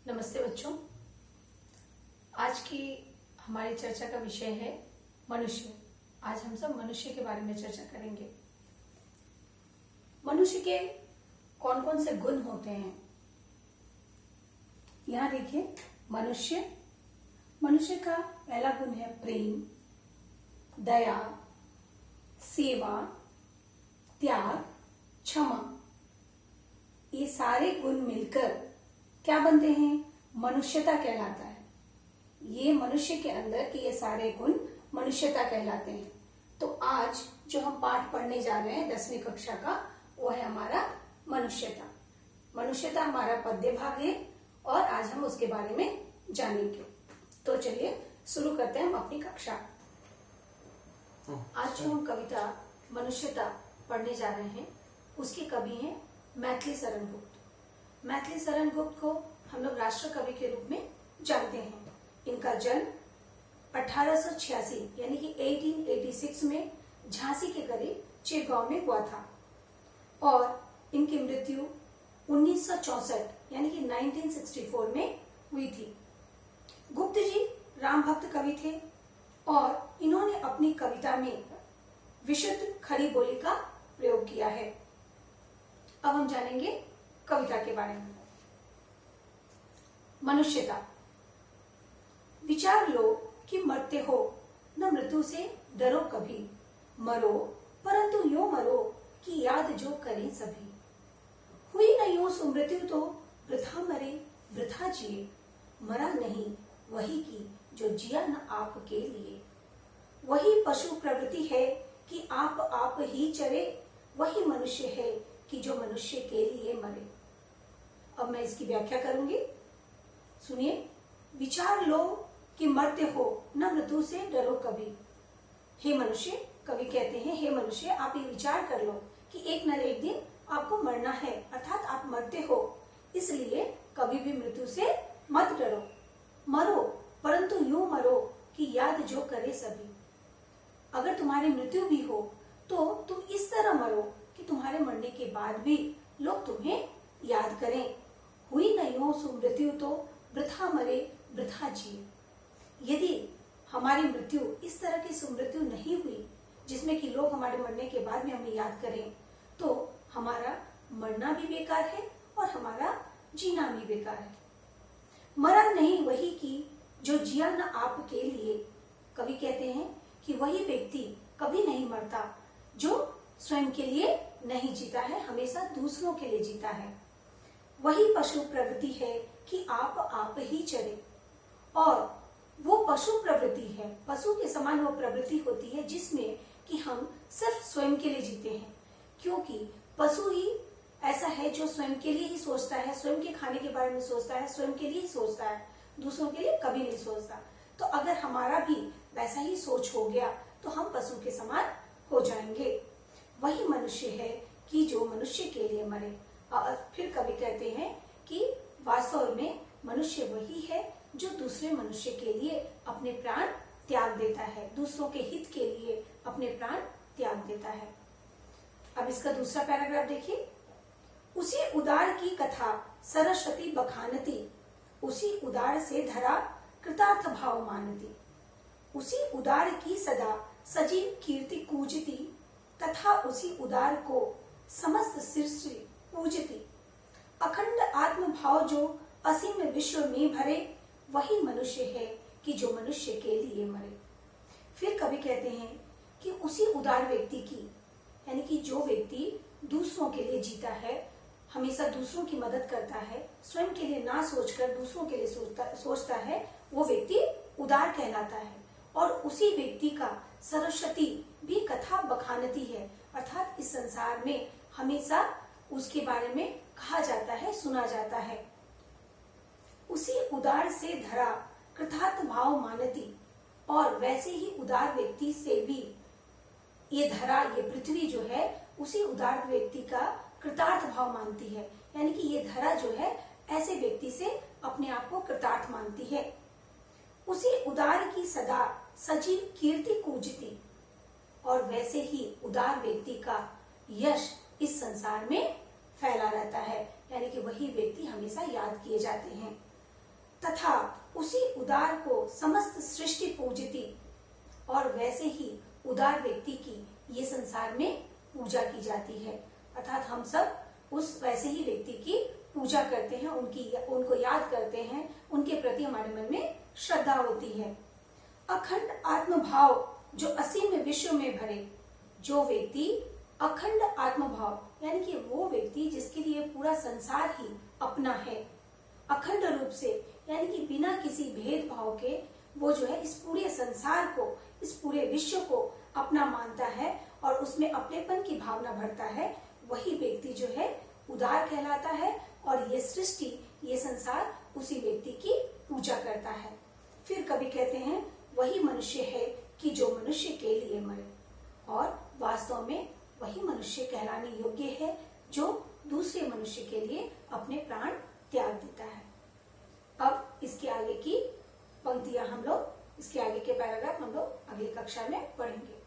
नमस्ते बच्चों। आज की हमारी चर्चा का विषय है मनुष्य। आज हम सब मनुष्य के बारे में चर्चा करेंगे। मनुष्य के कौन कौन से गुण होते हैं। यहाँ देखिए, मनुष्य का पहला गुण है प्रेम, दया, सेवा, त्याग, क्षमा। ये सारे गुण मिलकर क्या बनते हैं? मनुष्यता कहलाता है। ये मनुष्य के अंदर के ये सारे गुण मनुष्यता कहलाते हैं। तो आज जो हम पाठ पढ़ने जा रहे हैं 10वीं कक्षा का, वो है हमारा मनुष्यता। मनुष्यता हमारा पद्य भाग है और आज हम उसके बारे में जानेंगे। तो चलिए शुरू करते हैं हम अपनी कक्षा। आज जो हम कविता मनुष्यता पढ़ने जा रहे हैं, उसके कवि हैं मैथिली शरण गुप्त। मैथिली शरण गुप्त को हम लोग राष्ट्र कवि के रूप में जानते हैं। इनका जन्म 1886 यानी कि 1886 में झांसी के करीब चिरगांव में हुआ था और इनकी मृत्यु 1964 यानी कि 1964 में हुई थी। गुप्त जी राम भक्त कवि थे और इन्होंने अपनी कविता में विशुद्ध खड़ी बोली का प्रयोग किया है। अब हम जानेंगे कविता के बारे में। मनुष्यता। विचार लो कि मरते हो, न मृत्यु से डरो कभी। मरो परंतु यूं मरो कि याद जो करें सभी। हुई न यूं सुमृत्यु तो वृथा मरे वृथा जिए। मरा नहीं वही की जो जिया न आपके लिए। वही पशु प्रवृत्ति है कि आप ही चरे। वही मनुष्य है कि जो मनुष्य के लिए मरे। अब मैं इसकी व्याख्या करूंगी, सुनिए। विचार लो कि मरते हो, न मृत्यु से डरो कभी। हे मनुष्य, कवि कहते हैं, हे मनुष्य, आप ये विचार कर लो कि एक न एक दिन आपको मरना है, अर्थात आप मरते हो, इसलिए कभी भी मृत्यु से मत डरो। मरो परंतु यूं मरो कि याद जो करे सभी। अगर तुम्हारी मृत्यु भी हो तो तुम इस तरह मरो कि तुम्हारे मरने के बाद भी लोग तुम्हें याद करें। हुई न यूं सुमृत्यु तो वृथा मरे वृथा जिए। यदि हमारी मृत्यु इस तरह की सुमृत्यु नहीं हुई जिसमें कि लोग हमारे मरने के बाद भी हमें याद करें, तो हमारा मरना भी बेकार है और हमारा जीना भी बेकार है। मरा नहीं वही की जो जिया न आपके लिए। कवि कहते हैं कि वही व्यक्ति कभी नहीं मरता जो स्वयं के लिए नहीं जीता है, हमेशा दूसरों के लिए जीता है। वही पशु प्रवृत्ति है कि आप ही चरे। और वो पशु प्रवृत्ति है, पशु के समान वो प्रवृत्ति होती है जिसमें कि हम सिर्फ स्वयं के लिए जीते हैं, क्योंकि पशु ही ऐसा है जो स्वयं के लिए ही सोचता है, स्वयं के खाने के बारे में सोचता है, स्वयं के लिए ही सोचता है, दूसरों के लिए कभी नहीं सोचता। तो अगर हमारा भी वैसा ही सोच हो गया तो हम पशु के समान हो जाएंगे। वही मनुष्य है कि जो मनुष्य के लिए मरे। और फिर कवि कहते हैं कि वास्तव में मनुष्य वही है जो दूसरे मनुष्य के लिए अपने प्राण त्याग देता है, दूसरों के हित के लिए अपने प्राण त्याग देता है। अब इसका दूसरा पैराग्राफ देखिए। उसी उदार की कथा सरस्वती बखानती। उसी उदार से धरा कृतार्थ भाव मानती। उसी उदार की सदा सजीव कीर्ति कूजती। तथा उसी उदार को समस्त सृष्टि पूजती। अखंड आत्म भाव जो असीम विश्व में भरे। वही मनुष्य है कि जो मनुष्य के लिए मरे। फिर कवि कहते हैं कि उसी उदार व्यक्ति की, यानी कि जो व्यक्ति दूसरों के लिए जीता है, हमेशा दूसरों की मदद करता है, स्वयं के लिए ना सोचकर दूसरों के लिए सोचता है, वो व्यक्ति उदार कहलाता है। और उसी व्यक्ति का सरस्वती भी कथा बखानती है, अर्थात इस संसार में हमेशा उसके बारे में कहा जाता है, सुना जाता है। उसी उदार से धरा कृतार्थ भाव मानती। और वैसे ही उदार व्यक्ति से भी ये धरा, ये पृथ्वी जो है, उसी उदार व्यक्ति का कृतार्थ भाव मानती है, यानी कि ये धरा जो है ऐसे व्यक्ति से अपने आप को कृतार्थ मानती है। उसी उदार की सदा सजीव कीर्ति कूजती। और वैसे ही उदार व्यक्ति का यश इस संसार में फैला रहता है, यानी कि वही व्यक्ति हमेशा याद किए जाते हैं। तथा उसी उदार को समस्त सृष्टि पूजती, और वैसे ही उदार व्यक्ति की ये संसार में पूजा की जाती है। अर्थात हम सब उस वैसे ही व्यक्ति की पूजा करते हैं, उनको याद करते हैं, उनके प्रति हमारे मन में श्रद्धा होती है। अखंड आत्मभाव जो असीम विश्व में भरे, जो व्यक्ति अखंड आत्मभाव यानी कि वो व्यक्ति जिसके लिए पूरा संसार ही अपना है, अखंड रूप से यानी कि बिना किसी भेदभाव के वो जो है इस पूरे संसार को, इस पूरे विश्व को अपना मानता है और उसमें अपनेपन की भावना भरता है, वही व्यक्ति जो है उदार कहलाता है। और ये सृष्टि, ये संसार उसी व्यक्ति की पूजा करता है। फिर कभी कहते हैं वही मनुष्य है कि जो मनुष्य के लिए मरे, और वास्तव में वही मनुष्य कहलाने योग्य है जो दूसरे मनुष्य के लिए अपने प्राण त्याग देता है। अब इसके आगे की पंक्तियां इसके आगे के पैराग्राफ हम लोग अगली कक्षा में पढ़ेंगे।